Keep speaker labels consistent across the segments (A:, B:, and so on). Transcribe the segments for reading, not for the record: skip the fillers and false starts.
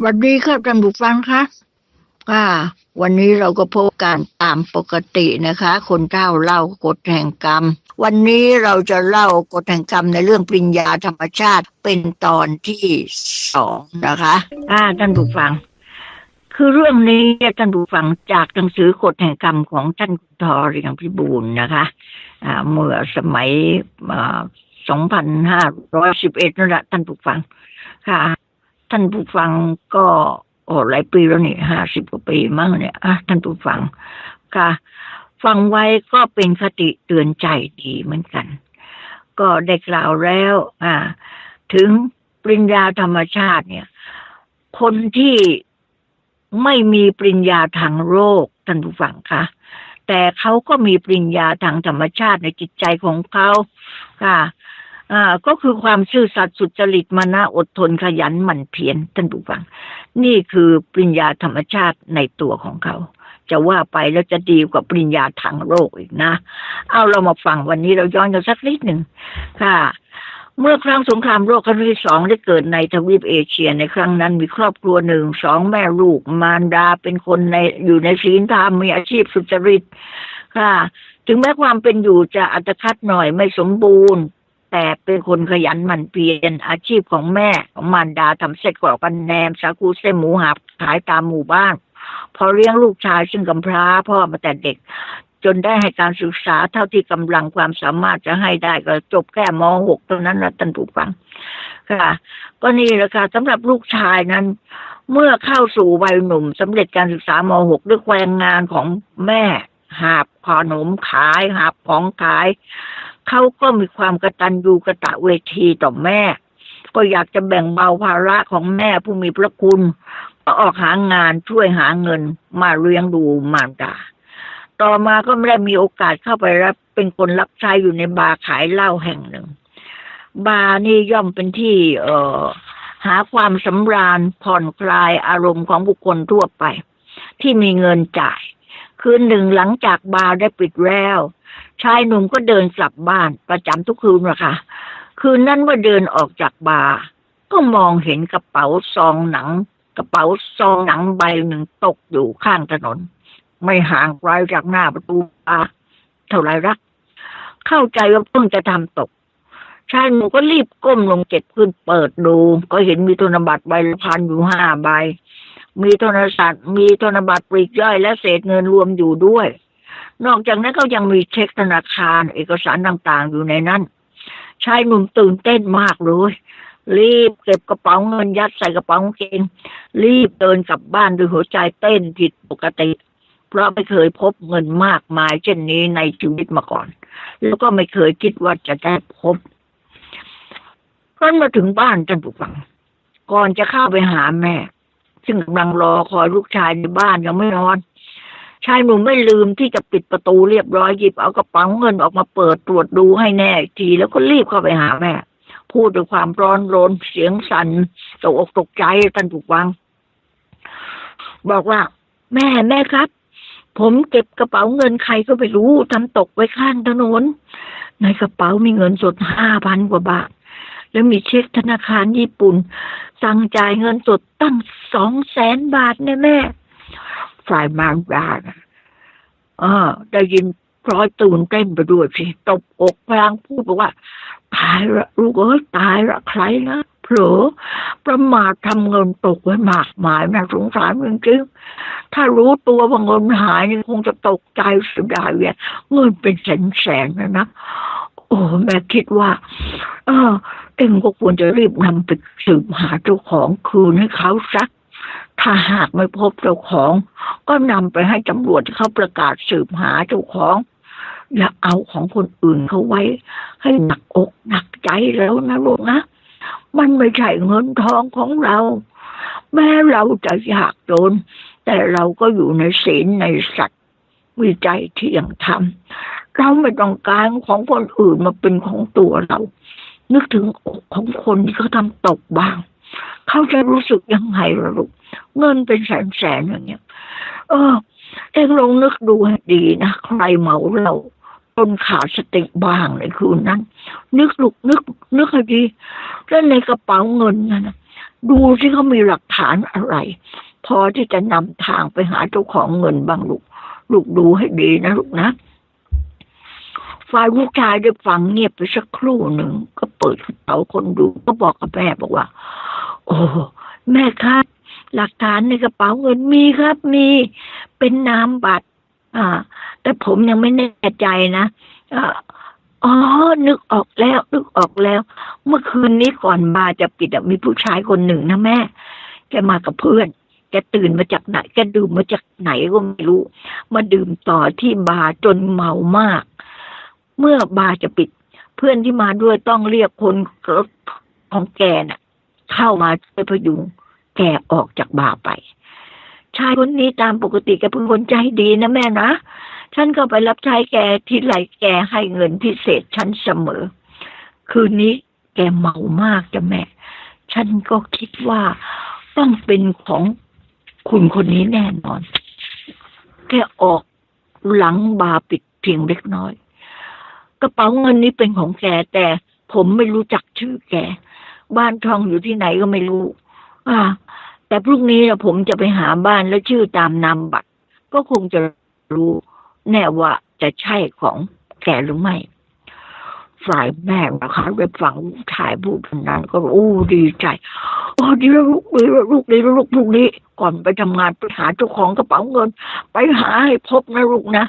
A: สวัสดีครับท่านผู้ฟังคะค่ะวันนี้เราก็พบกันตามปกตินะคะคนเล่ากฎแห่งกรรมวันนี้เราจะเล่ากฎแห่งกรรมในเรื่องปริญญาธรรมชาติเป็นตอนที่2นะคะท่านผู้ฟังคือเรื่องนี้ท่านผู้ฟังจากหนังสือกฎแห่งกรรมของท่านคุณทอเรียงพิบูลนะคะเมื่อสมัย2511นั่นแหละท่านผู้ฟังค่ะท่านผู้ฟังก็หลายปีแล้วนี่50 กว่าปีมั้งเนี่ยท่านผู้ฟังค่ะฟังไว้ก็เป็นคติเตือนใจดีเหมือนกันก็ได้กล่าวแล้วถึงปริญญาธรรมชาติเนี่ยคนที่ไม่มีปริญญาทางโลกท่านผู้ฟังคะแต่เขาก็มีปริญญาทางธรรมชาติในจิตใจของเขาค่ะก็คือความซื่อสัตย์สุจริตมานะอดทนขยันหมั่นเพียรท่านผู้ฟังนี่คือปริญญาธรรมชาติในตัวของเขาจะว่าไปแล้วจะดีกว่าปริญญาทางโลกอีกนะเอาเรามาฟังวันนี้เราย้อนกันสักนิดหนึ่งค่ะเมื่อครั้งสงครามโลกครั้งที่2ได้เกิดในทวีปเอเชียในครั้งนั้นมีครอบครัวหนึ่ง2 แม่ลูกมารดาเป็นคนอยู่ในศีลธรรมมีอาชีพสุจริตค่ะถึงแม้ความเป็นอยู่จะอัตคัดหน่อยไม่สมบูรณ์แต่เป็นคนขยันหมั่นเพียรอาชีพของแม่ของมารดาทำเส้นกรอกกันแหนมสาคูเส้นหมูหับขายตามหมู่บ้านพอเลี้ยงลูกชายซึ่งกำพร้าพ่อมาแต่เด็กจนได้ให้การศึกษาเท่าที่กำลังความสามารถจะให้ได้ก็จบแค่ม.6 เท่านั้นนะท่านผู้ฟังค่ะก็นี่แหละค่ะสำหรับลูกชายนั้นเมื่อเข้าสู่วัยหนุ่มสำเร็จการศึกษาม.6 ด้วยแรงงานของแม่หาบขนมขายหาบของขายเขาก็มีความกตัญญูกตเวทีต่อแม่ก็อยากจะแบ่งเบาภาระของแม่ผู้มีพระคุณก็ออกหางานช่วยหาเงินมาเลี้ยงดูมารดาต่อมาก็ไม่ได้มีโอกาสเข้าไปรับเป็นคนรับใช้อยู่ในบาร์ขายเหล้าแห่งหนึ่งบาร์นี่ย่อมเป็นที่หาความสำราญผ่อนคลายอารมณ์ของบุคคลทั่วไปที่มีเงินจ่ายคืนหนึ่งหลังจากบาร์ได้ปิดแล้วชายหนุ่มก็เดินกลับบ้านประจำทุกคืนล่ะค่ะคืนนั้นเมื่อเดินออกจากบาร์ก็มองเห็นกระเป๋าซองหนังใบหนึ่งตกอยู่ข้างถนนไม่ห่างไกลจากหน้าประตูบาร์เท่าไรรักเข้าใจว่าเพิ่งจะทำตกชายหนุ่มก็รีบก้มลงเก็บขึ้นเปิดดูก็เห็นมีธนบัตรใบละ1,000อยู่5 ใบมีธนบัตรปลีกย่อยและเศษเงินรวมอยู่ด้วยนอกจากนั้นก็ยังมีเช็คธนาคารเอกสารต่างๆอยู่ในนั้นชายหนุ่มตื่นเต้นมากเลยรีบเก็บกระเป๋าเงินยัดใส่กระเป๋ากางเกงรีบเดินกลับบ้านด้วยหัวใจเต้นผิดปกติเพราะไม่เคยพบเงินมากมายเช่นนี้ในชีวิตมาก่อนแล้วก็ไม่เคยคิดว่าจะได้พบครั้นมาถึงบ้านท่านผู้ฟังก่อนจะเข้าไปหาแม่ซึ่งกำลังรอคอยลูกชายในบ้านยังไม่นอนชายหนุ่มไม่ลืมที่จะปิดประตูเรียบร้อยหยิบเอากระเป๋าเงินออกมาเปิดตรวจดูให้แน่อีกทีแล้วก็รีบเข้าไปหาแม่พูดด้วยความร้อนรนเสียงสั่นตกอกตกใจท่านผู้ฟังบอกว่าแม่ครับผมเก็บกระเป๋าเงินใครก็ไม่รู้ทำตกไว้ข้างถนนในกระเป๋ามีเงินสด5,000 กว่าบาทแล้วมีเช็คธนาคารญี่ปุ่นสั่งจ่ายเงินสดตั้ง200,000 บาทเนี่ยแม่ฝ่ายมารดาได้ยินพลอยตื่นเต้นไปด้วยสิตบอกพลางพูดบอกว่าตายละลูกเอ้ยตายละใครนะเผลอประมาททำเงินตกไว้มากมายน่าสงสารจริงๆถ้ารู้ตัวว่าเงินหายนี่คงจะตกใจเสียดายเงินเป็นแสนนะโอ้แม่คิดว่าเอ็งก็ควรจะรีบนำไปสืบหาเจ้าของคืนให้เขาซะถ้าหากไม่พบเจ้าของก็นำไปให้ตำรวจเขาประกาศสืบหาเจ้าของอย่าเอาของคนอื่นเขาไว้ให้หนักอกหนักใจแล้วนะลูกนะมันไม่ใช่เงินทองของเราแม้เราจะยากจนแต่เราก็อยู่ในศีลในสัตย์วิจัยที่ยังทำเราไม่ต้องการของคนอื่นมาเป็นของตัวเรานึกถึงอกของคนที่เขาทำตกบ้างเขาจะรู้สึกยังไงล่ะลูกเงินเป็นแสนอย่างเงี้ยเอ็งลองนึกดูให้ดีนะใครเหมาเราจนขาดสติบ้างในคืนนั้นนึกลูกนึกให้ดีแล้วในกระเป๋าเงินนั่น ดูสิเขามีหลักฐานอะไรพอที่จะนำทางไปหาเจ้าของเงินบ้างลูกดูให้ดีนะลูกนะฝ่ายลูกชายได้ฟังเงียบไปสักครู่หนึ่งก็เปิดกระเป๋าคนดูก็บอกกับแม่บอกว่าโอ้แม่ครับหลักฐานในกระเป๋าเงินมีครับมีเป็นนามบัตรแต่ผมยังไม่แน่ใจนะอ๋อนึกออกแล้วเมื่อคืนนี้ก่อนบาร์จะปิดมีผู้ชายคนหนึ่งนะแม่แกมากับเพื่อนแกตื่นมาจากไหนแกดื่มมาจากไหนก็ไม่รู้มาดื่มต่อที่บาร์จนเมามากเมื่อบาร์จะปิดเพื่อนที่มาด้วยต้องเรียกคนรถของแกน่ะเข้ามาช่วยพยุงแกออกจากบาร์ไปชายคนนี้ตามปกติแกเป็นคนใจดีนะแม่นะฉันก็ไปรับใช้แกทีไรแกให้เงินพิเศษฉันเสมอคืนนี้แกเมามากจ้ะแม่ฉันก็คิดว่าต้องเป็นของคุณคนนี้แน่นอนแกออกหลังบาร์ปิดเพียงเล็กน้อยกระเป๋าเงินนี้เป็นของแกแต่ผมไม่รู้จักชื่อแกบ้านช่องอยู่ที่ไหนก็ไม่รู้แต่พรุ่งนี้ผมจะไปหาบ้านแล้วชื่อตามนามบัตรก็คงจะรู้แน่ว่าจะใช่ของแกหรือไม่ฝ่ายแม่นะคะไปฟังชายพูดนั้นก็ดีใจดีแล้วลูกดีแล้วลูกพรุ่งนี้ก่อนไปทำงานไปหาเจ้าของกระเป๋าเงินไปหาให้พบนะลูกนะ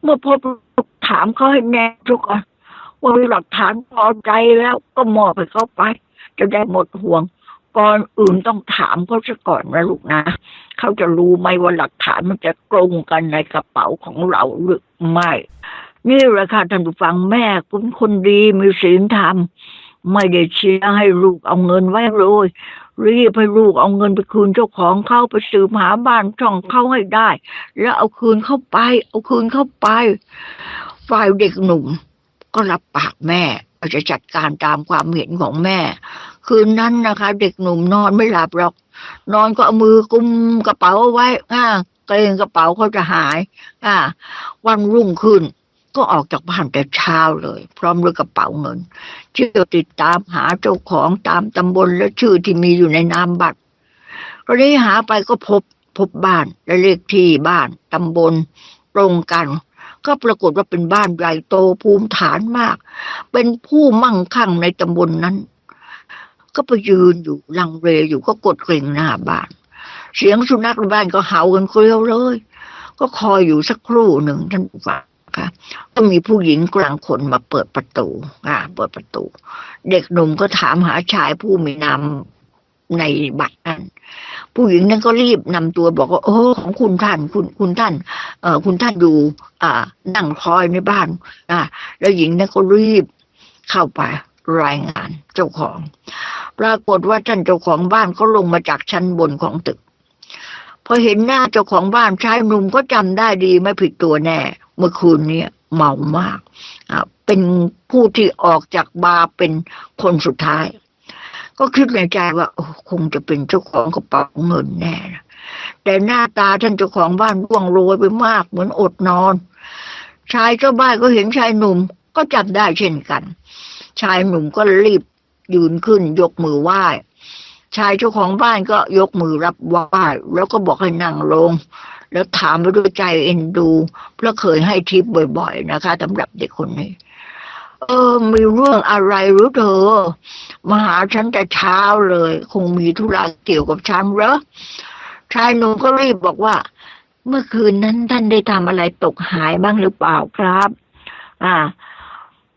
A: เมื่อพบถามเขาให้แน่ทุกคนว่ามีหลักฐานพอใจแล้วก็มอบให้เขาไปจะได้หมดห่วงก่อนอื่นต้องถามเขาซะก่อนนะลูกนะเขาจะรู้ไหมว่าหลักฐานมันจะตรงกันในกระเป๋าของเราหรือไม่นี่แหละค่ะท่านผู้ฟังแม่คุณคนดีมีศีลธรรมไม่ได้เชียร์ให้ลูกเอาเงินไว้เลยรีบให้ลูกเอาเงินไปคืนเจ้าของเขาไปสืบหาบ้านช่องเขาให้ได้แล้วเอาคืนเข้าไปฝ่ายเด็กหนุ่มก็รับปากแม่จะจัดการตามความเห็นของแม่คืนนั้นนะคะเด็กหนุ่มนอนไม่หลับหรอกนอนก็เอามือกุมกระเป๋าไว้เกรงกระเป๋าเขาจะหายวันรุ่งขึ้นก็ออกจากบ้านแต่เช้าเลยพร้อมด้วยกระเป๋าเงินเที่ยวติดตามหาเจ้าของตามตำบลและชื่อที่มีอยู่ในนามบัตรก็ได้หาไปก็พบบ้านและเลขที่บ้านตำบลตรงกันก็ปรากฏว่าเป็นบ้านใหญ่โตภูมิฐานมากเป็นผู้มั่งคั่งในตำบลนั้นก็ไปยืนอยู่ลังเลอยู่ก็กดกริ่งหน้าบ้านเสียงสุนัขในบ้านก็เห่ากันเกลียวเลยก็คอยอยู่สักครู่หนึ่งท่านผู้ฟังค่ะก็มีผู้หญิงกลางคนมาเปิดประตูเด็กหนุ่มก็ถามหาชายผู้มีนามในบัตรนั้นผู้หญิงนั้นก็รีบนำตัวบอกว่าของคุณท่านคุณท่านคุณท่านอยู่นั่งคอยในบ้านแล้วหญิงนั้นก็รีบเข้าไปรายงานเจ้าของปรากฏว่าท่านเจ้าของบ้านก็ลงมาจากชั้นบนของตึกพอเห็นหน้าเจ้าของบ้านชายหนุ่มก็จำได้ดีไม่ผิดตัวแน่เมื่อคืนนี้เมามากเป็นผู้ที่ออกจากบาร์เป็นคนสุดท้ายก็คิดในใจว่าคงจะเป็นเจ้าของกระเป๋าเงินแน่นะแต่หน้าตาท่านเจ้าของบ้านร่วงโรยไปมากเหมือนอดนอนชายเจ้าบ้านก็เห็นชายหนุ่มก็จำได้เช่นกันชายหนุ่มก็รีบยืนขึ้นยกมือไหว้ชายเจ้าของบ้านก็ยกมือรับไหว้แล้วก็บอกให้นั่งลงแล้วถามไปด้วยใจเอ็นดูเพราะเคยให้ทิปบ่อยๆนะคะสำหรับเด็กคนนี้มีเรื่องอะไรหรือเธอมาหาฉันแต่เช้าเลยคงมีธุระเกี่ยวกับฉันเหรอชายหนุ่มก็รีบบอกว่าเมื่อคืนนั้นท่านได้ทำอะไรตกหายบ้างหรือเปล่าครับ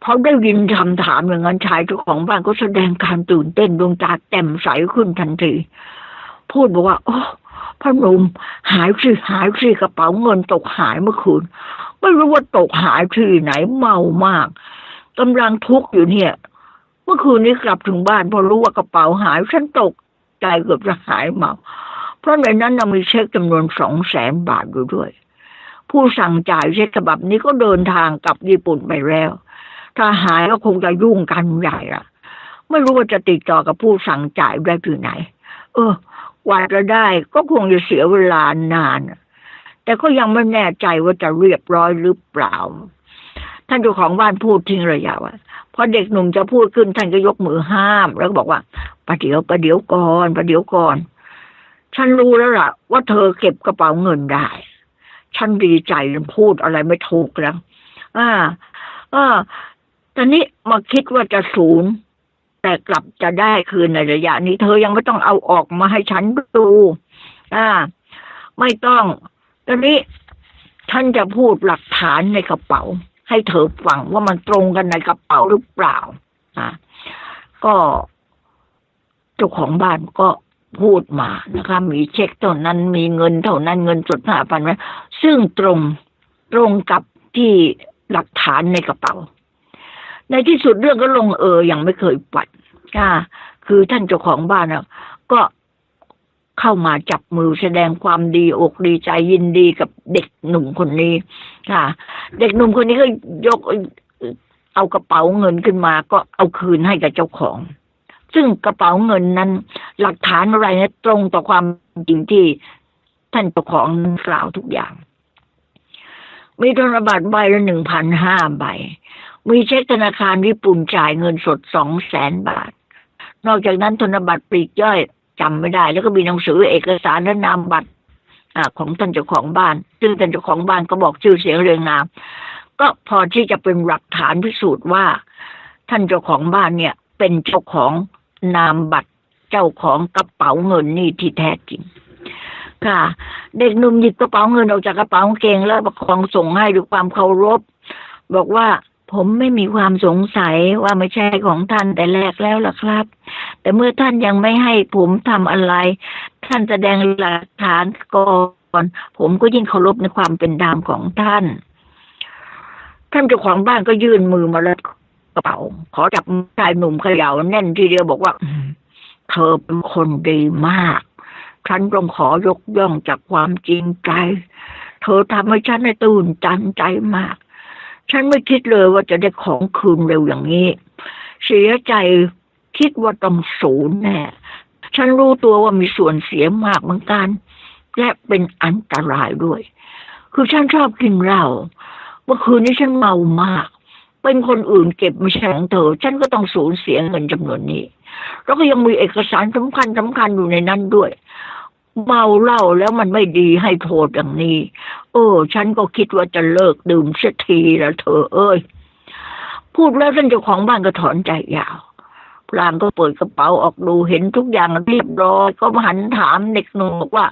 A: พอได้ยินคำถามอย่างนั้นชายเจ้าของบ้านก็แสดงการตื่นเต้นดวงตาแจ่มใสขึ้นทันทีพูดบอกว่าพ่อหนุ่มหายสิกระเป๋าเงินตกหายเมื่อคืนไม่รู้ว่าตกหายที่ไหนเมามากกำลังทุกข์อยู่เนี่ยเมื่อคืนนี้กลับถึงบ้านพอรู้ว่ากระเป๋าหายฉันตกใจเกือบจะหายเมาเพราะในนั้นมีเช็คจำนวน 200,000 บาทอยู่ด้วยผู้สั่งจ่ายเช็คฉบับนี้ก็เดินทางกลับญี่ปุ่นไปแล้วถ้าหายก็คงจะยุ่งกันใหญ่ละไม่รู้ว่าจะติดต่อกับผู้สั่งจ่ายได้ที่ไหนกว่าจะได้ก็คงจะเสียเวลานานแต่ก็ยังไม่แน่ใจว่าจะเรียบร้อยหรือเปล่า ท่านเจ้าของบ้านพูดทิ้งระยะไว้พอเด็กหนุ่มจะพูดขึ้นท่านก็ยกมือห้ามแล้วก็บอกว่าประเดี๋ยวก่อนฉันรู้แล้วล่ะว่าเธอเก็บกระเป๋าเงินได้ฉันดีใจพูดอะไรไม่ถูกแล้วตอนนี้มาคิดว่าจะศูนย์แต่กลับจะได้คืนในระยะนี้เธอยังไม่ต้องเอาออกมาให้ฉันดูไม่ต้องตอนนี้ฉันจะพูดหลักฐานในกระเป๋าให้เธอฟังว่ามันตรงกันในกระเป๋าหรือเปล่าก็เจ้าของบ้านก็พูดมานะคะมีเช็คเท่านั้นมีเงินเท่านั้นเงินสด5,000ไว้ซึ่งตรงกับที่หลักฐานในกระเป๋าในที่สุดเรื่องก็ลงอย่างไม่เคยปัดคือท่านเจ้าของบ้านก็เข้ามาจับมือแสดงความดีอกดีใจยินดีกับเด็กหนุ่มคนนี้เด็กหนุ่มคนนี้ก็ยกเอากระเป๋าเงินขึ้นมาก็เอาคืนให้กับเจ้าของซึ่งกระเป๋าเงินนั้นหลักฐานอะไรนะตรงต่อความจริงที่ท่านเจ้าของกล่าวทุกอย่างมีธนบัตรใบละ 1,500 ใบมีเช็คธนาคารญี่ปุ่นจ่ายเงินสด 200,000 บาทนอกจากนั้นธนบัตรปลีกย่อยจำไม่ได้แล้วก็มีหนังสือเอกสารและนามบัตรของท่านเจ้าของบ้านซึ่งท่านเจ้าของบ้านก็บอกชื่อเสียงเรียงนามก็พอที่จะเป็นหลักฐานพิสูจน์ว่าท่านเจ้าของบ้านเนี่ยเป็นเจ้าของนามบัตรเจ้าของกระเป๋าเงินนี่ที่แท้จริงเด็กหนุ่มหยิบกระเป๋าเงินออกจากกระเป๋ากางเกงแล้วประคองส่งให้ด้วยความเคารพบอกว่าผมไม่มีความสงสัยว่าไม่ใช่ของท่านแต่แรกแล้วล่ะครับแต่เมื่อท่านยังไม่ให้ผมทำอะไรท่านแสดงหลักฐานก่อนผมก็ยิ่งเคารพในความเป็นดามของท่านเจ้าของบ้านก็ยื่นมือมาแล้วกระเป๋าขอจับชายหนุ่มเขย่าแน่นทีเดียวบอกว่าเธอเป็นคนดีมากฉันต้องขอยกย่องจากความจริงใจเธอทำให้ฉันตื่นตันใจมากฉันไม่คิดเลยว่าจะได้ของคืนเร็วอย่างนี้เสียใจคิดว่าต้องศูนย์แน่ฉันรู้ตัวว่ามีส่วนเสียมากเหมือนกันและเป็นอันตรายด้วยคือฉันชอบกินเหล้าเมื่อคืนนี้ฉันเมามากเป็นคนอื่นเก็บไม่ใช่ของเธอฉันก็ต้องสูญเสียเงินจำนวนนี้แล้วก็ยังมีเอกสารสำคัญอยู่ในนั้นด้วยเมาเหล้าแล้วมันไม่ดีให้โทษอย่างนี้ฉันก็คิดว่าจะเลิกดื่มเสียทีแล้วเธอพูดแล้วท่านเจ้าของบ้านก็ถอนใจยาวพลางก็เปิดกระเป๋าออกดูเห็นทุกอย่างเรียบร้อยก็หันถามเด็กหนุ่มบอกว่า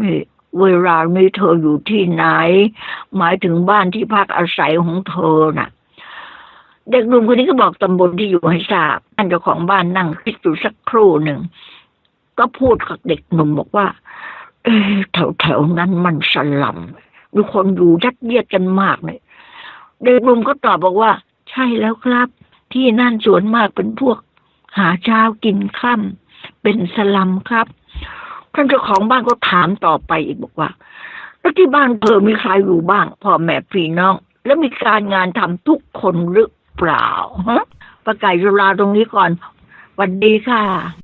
A: นี่เวลานี้เธออยู่ที่ไหนหมายถึงบ้านที่พักอาศัยของเธอน่ะเด็กหนุ่มคนนี้ก็บอกตำบลที่อยู่ให้ทราบท่านเจ้าของบ้านนั่งคิดอยู่สักครู่หนึ่งก็พูดกับเด็กหนุ่มบอกว่าแถวนั้นมันสลัมมีคนอยู่ยัดเยียดกันมากเลยเด็กหนุ่มก็ตอบบอกว่าใช่แล้วครับที่นั่นส่วนมากเป็นพวกหาเช้ากินค่ำเป็นสลัมครับท่านเจ้าของบ้านก็ถามต่อไปอีกบอกว่าแล้วที่บ้านเธอมีใครอยู่บ้างพ่อแม่พี่น้องแล้วมีการงานทำทุกคนหรือเปล่าป้าไก่จุฬาตรงนี้ก่อนสวัสดีค่ะ